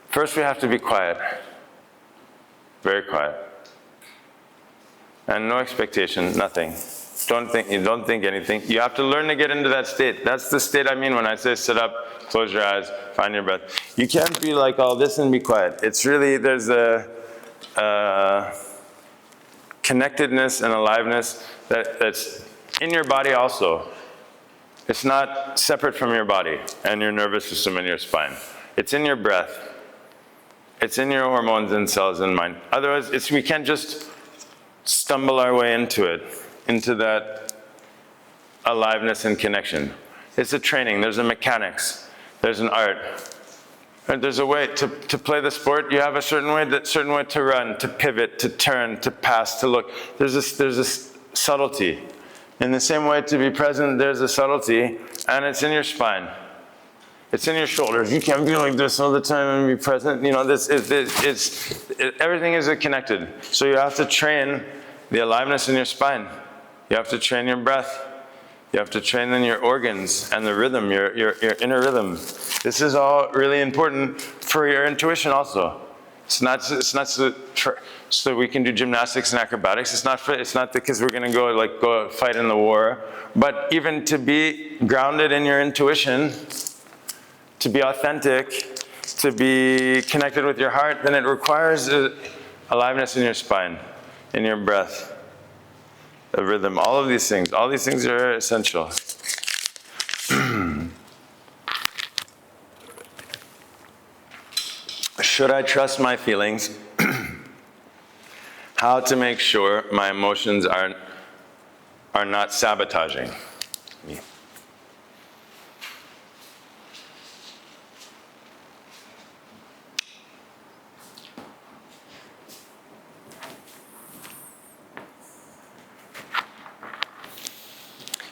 First we have to be quiet. Very quiet. And no expectation, nothing. Don't think anything. You have to learn to get into that state. That's the state I mean when I say sit up, close your eyes, find your breath. You can't be like all this and be quiet. It's really, there's a connectedness and aliveness that's in your body also. It's not separate from your body and your nervous system and your spine. It's in your breath. It's in your hormones and cells and mind. Otherwise, we can't just stumble our way into it, into that aliveness and connection. It's a training. There's a mechanics. There's an art. And there's a way to play the sport. You have a certain way to run, to pivot, to turn, to pass, to look. There's a subtlety. In the same way, to be present, there's a subtlety, and it's in your spine. It's in your shoulders. You can't be like this all the time and be present. You know, everything is connected. So you have to train the aliveness in your spine. You have to train your breath. You have to train in your organs and the rhythm, your inner rhythm. This is all really important for your intuition also. It's not so we can do gymnastics and acrobatics. It's not because we're going to go fight in the war. But even to be grounded in your intuition, to be authentic, to be connected with your heart, then it requires aliveness in your spine, in your breath, a rhythm, all of these things. All these things are essential. Should I trust my feelings? How to make sure my emotions are not sabotaging me.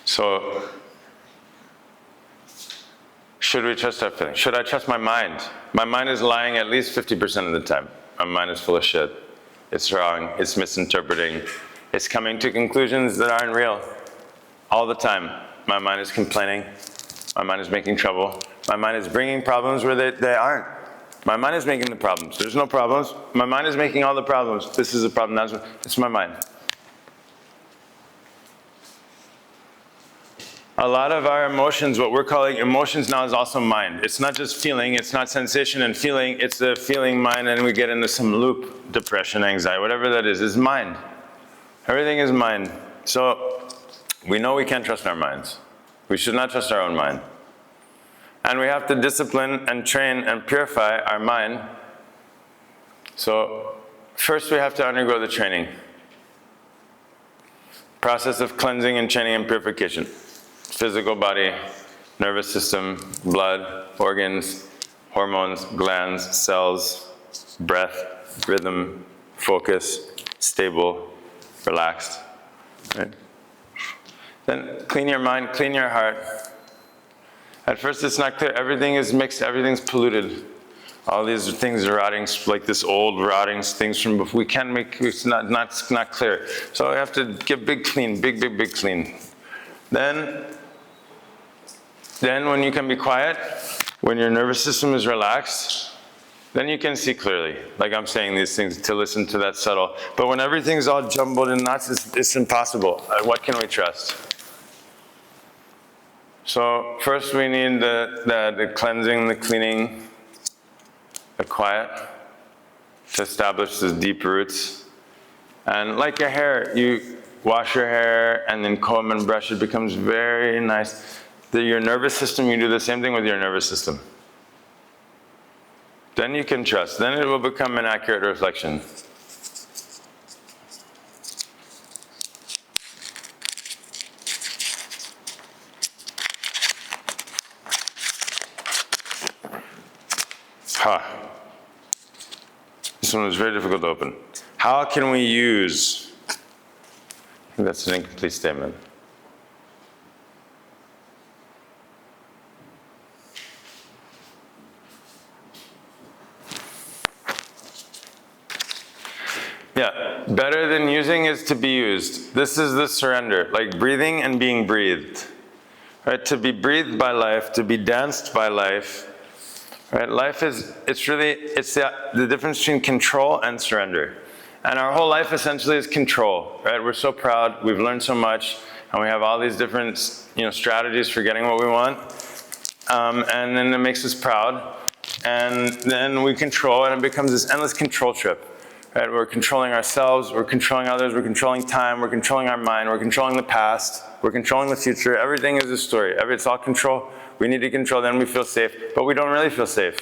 So, should we trust our feelings? Should I trust my mind? My mind is lying at least 50% of the time. My mind is full of shit. It's wrong. It's misinterpreting. It's coming to conclusions that aren't real. All the time. My mind is complaining. My mind is making trouble. My mind is bringing problems where they aren't. My mind is making the problems. There's no problems. My mind is making all the problems. This is a problem. It's my mind. A lot of our emotions, what we're calling emotions now, is also mind. It's not just feeling, it's not sensation and feeling, it's the feeling mind, and we get into some loop, depression, anxiety, whatever that is mind. Everything is mind. So we know we can't trust our minds. We should not trust our own mind. And we have to discipline and train and purify our mind. So first we have to undergo the training. Process of cleansing and training and purification. Physical body, nervous system, blood, organs, hormones, glands, cells, breath, rhythm, focus, stable, relaxed. Right? Then clean your mind, clean your heart. At first it's not clear, everything is mixed, everything's polluted. All these things are rotting, like this old rotting things from before. We can't make, it's not clear. So we have to get big clean, big clean. Then when you can be quiet, when your nervous system is relaxed, then you can see clearly. Like I'm saying these things to listen to that subtle. But when everything's all jumbled and knots, it's impossible. What can we trust? So first we need the cleansing, the cleaning, the quiet to establish those deep roots. And like your hair, you wash your hair and then comb and brush, it becomes very nice. Your nervous system, you do the same thing with your nervous system. Then you can trust. Then it will become an accurate reflection. This one was very difficult to open. How can we use? I think that's an incomplete statement. Yeah, better than using is to be used. This is the surrender, like breathing and being breathed. Right? To be breathed by life, to be danced by life. Right? Life is, it's the difference between control and surrender. And our whole life essentially is control, right? We're so proud, we've learned so much, and we have all these different, strategies for getting what we want. And then it makes us proud. And then we control, and it becomes this endless control trip. Right? We're controlling ourselves, we're controlling others, we're controlling time, we're controlling our mind, we're controlling the past, we're controlling the future. Everything is a story. It's all control. We need to control, then we feel safe. But we don't really feel safe.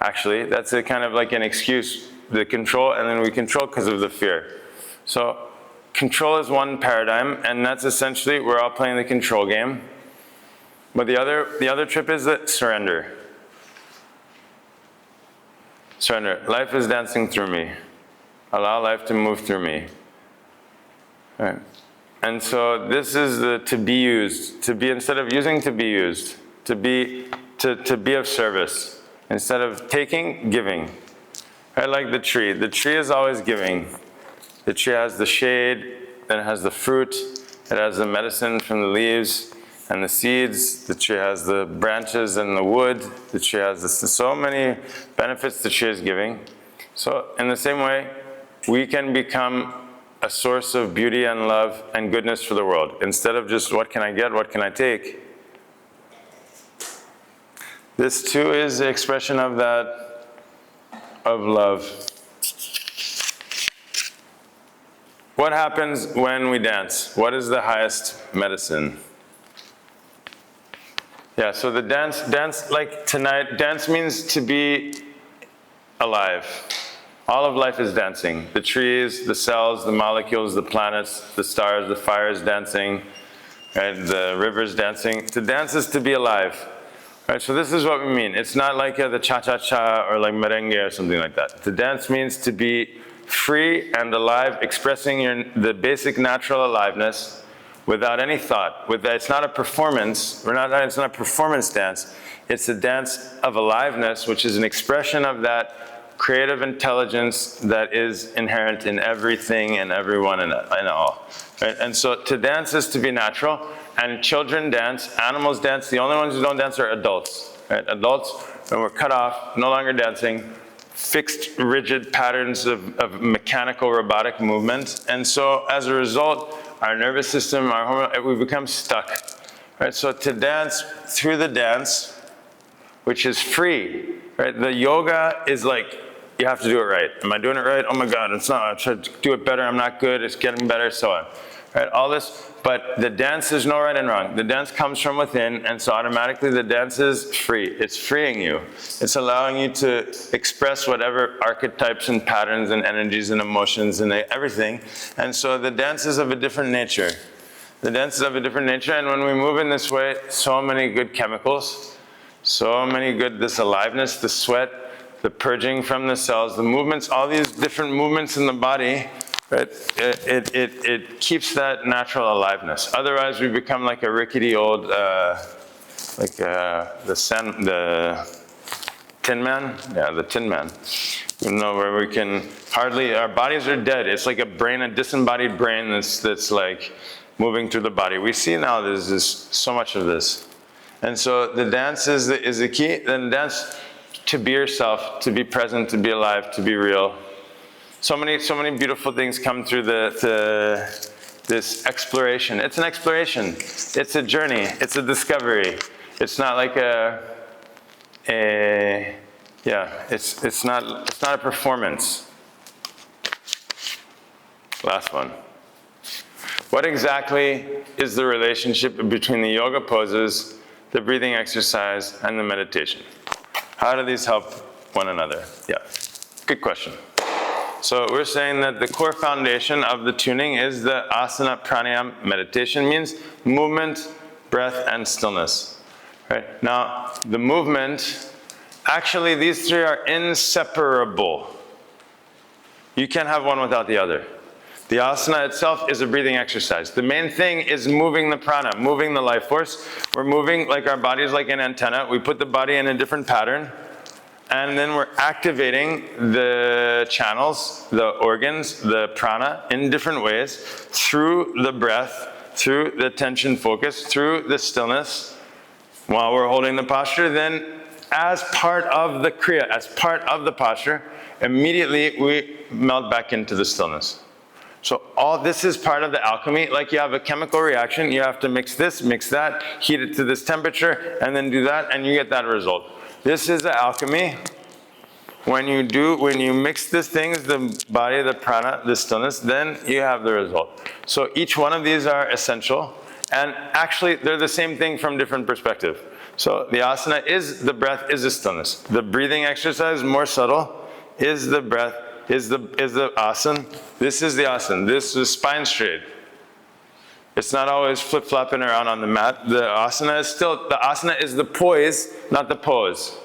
Actually, that's a kind of like an excuse. The control, and then we control because of the fear. So control is one paradigm, and that's essentially, we're all playing the control game. But the other trip is the surrender. Surrender. Life is dancing through me. Allow life to move through me. Right. And so this is the to be used. To be, instead of using, to be used. To be of service. Instead of taking, giving. Right, like the tree. The tree is always giving. The tree has the shade, then it has the fruit, it has the medicine from the leaves and the seeds. The tree has the branches and the wood. The tree has so many benefits the tree is giving. So in the same way, we can become a source of beauty and love and goodness for the world. Instead of just what can I get, what can I take? This too is the expression of that, of love. What happens when we dance? What is the highest medicine? Yeah, so the dance like tonight, dance means to be alive. All of life is dancing. The trees, the cells, the molecules, the planets, the stars, the fires dancing, right? The rivers dancing. To dance is to be alive. Right, so this is what we mean. It's not like the cha-cha-cha or like merengue or something like that. To dance means to be free and alive, expressing the basic natural aliveness without any thought. It's not a performance. It's not a performance dance. It's a dance of aliveness, which is an expression of that creative intelligence that is inherent in everything and everyone and all. Right? And so to dance is to be natural, and children dance, animals dance. The only ones who don't dance are adults. Right? Adults, when we're cut off, no longer dancing, fixed, rigid patterns of mechanical, robotic movement. And so as a result, our nervous system, our hormone, we become stuck. Right? So to dance through the dance, which is free, right? The yoga is like, you have to do it right. Am I doing it right? Oh my God, it's not. I try to do it better. I'm not good. It's getting better, so on. right? All this, but the dance is no right and wrong. The dance comes from within, and so automatically the dance is free. It's freeing you. It's allowing you to express whatever archetypes and patterns and energies and emotions and everything. And so the dance is of a different nature. The dance is of a different nature, and when we move in this way, so many good chemicals, so many good, this aliveness, the sweat, the purging from the cells, the movements, all these different movements in the body, right? It keeps that natural aliveness. Otherwise, we become like a rickety old, the Tin Man? Yeah, the Tin Man. You know, where we can hardly, our bodies are dead. It's like a brain, a disembodied brain that's like moving through the body. We see now there's so much of this. And so the dance is the key. Then dance to be yourself, to be present, to be alive, to be real. So many beautiful things come through this exploration. It's an exploration. It's a journey. It's a discovery. It's not like it's not a performance. Last one. What exactly is the relationship between the yoga poses, the breathing exercise, and the meditation? How do these help one another? Yeah, good question. So we're saying that the core foundation of the tuning is the asana pranayama. Meditation means movement, breath, and stillness. Right? Now, the movement, actually these three are inseparable. You can't have one without the other. The asana itself is a breathing exercise. The main thing is moving the prana, moving the life force. We're moving like our body is like an antenna. We put the body in a different pattern, and then we're activating the channels, the organs, the prana in different ways through the breath, through the attention focus, through the stillness while we're holding the posture. Then as part of the kriya, as part of the posture, immediately we melt back into the stillness. So all this is part of the alchemy. Like you have a chemical reaction, you have to mix this, mix that, heat it to this temperature, and then do that, and you get that result. This is the alchemy. When you mix these things, the body, the prana, the stillness, then you have the result. So each one of these are essential, and actually they're the same thing from different perspective. So the asana is the breath, is the stillness. The breathing exercise, more subtle, is the breath, is the asana. This is the asana. This is spine straight. It's not always flip-flopping around on the mat. The asana is the poise, not the pose.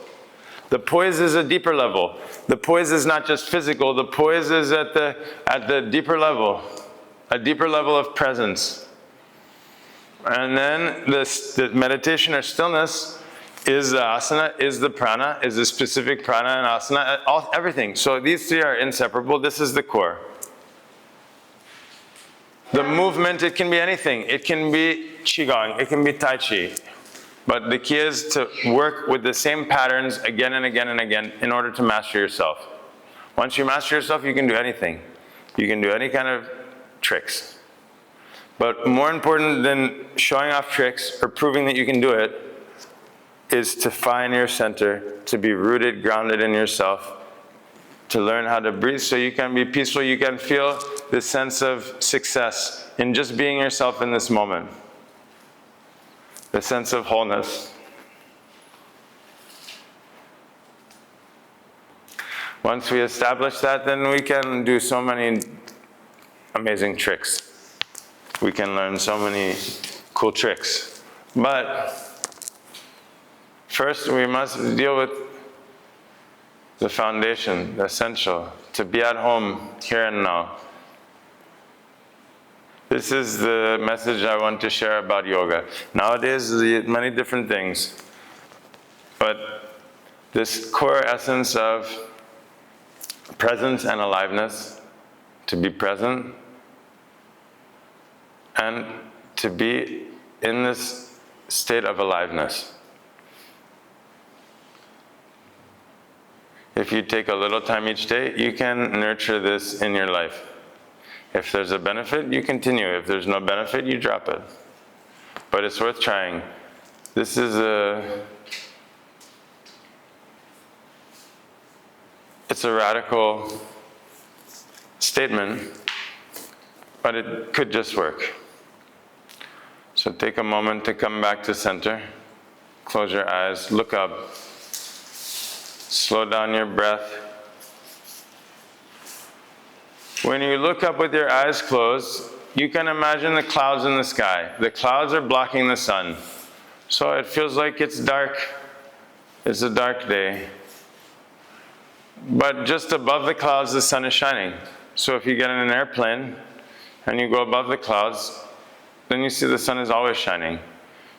The poise is a deeper level. The poise is not just physical. The poise is at the deeper level, a deeper level of presence. And then the meditation or stillness is the asana, is the prana, is the specific prana and asana, everything. So these three are inseparable. This is the core. The movement, it can be anything. It can be qigong, it can be tai chi. But the key is to work with the same patterns again and again and again in order to master yourself. Once you master yourself, you can do anything. You can do any kind of tricks. But more important than showing off tricks or proving that you can do it is to find your center, to be rooted, grounded in yourself, to learn how to breathe so you can be peaceful, you can feel this sense of success in just being yourself in this moment. The sense of wholeness. Once we establish that, then we can do so many amazing tricks. We can learn so many cool tricks. But first, we must deal with the foundation, the essential, to be at home here and now. This is the message I want to share about yoga. Nowadays, many different things, but this core essence of presence and aliveness, to be present and to be in this state of aliveness. If you take a little time each day, you can nurture this in your life. If there's a benefit, you continue. If there's no benefit, you drop it. But it's worth trying. This is it's a radical statement, but it could just work. So take a moment to come back to center. Close your eyes, look up. Slow down your breath. When you look up with your eyes closed, you can imagine the clouds in the sky. The clouds are blocking the sun. So it feels like it's dark. It's a dark day. But just above the clouds, the sun is shining. So if you get in an airplane and you go above the clouds, then you see the sun is always shining.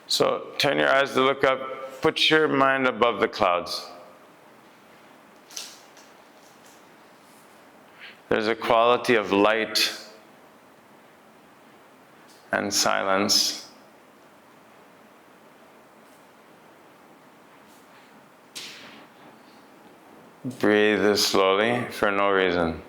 So turn your eyes to look up. Put your mind above the clouds. There's a quality of light and silence. Breathe slowly for no reason.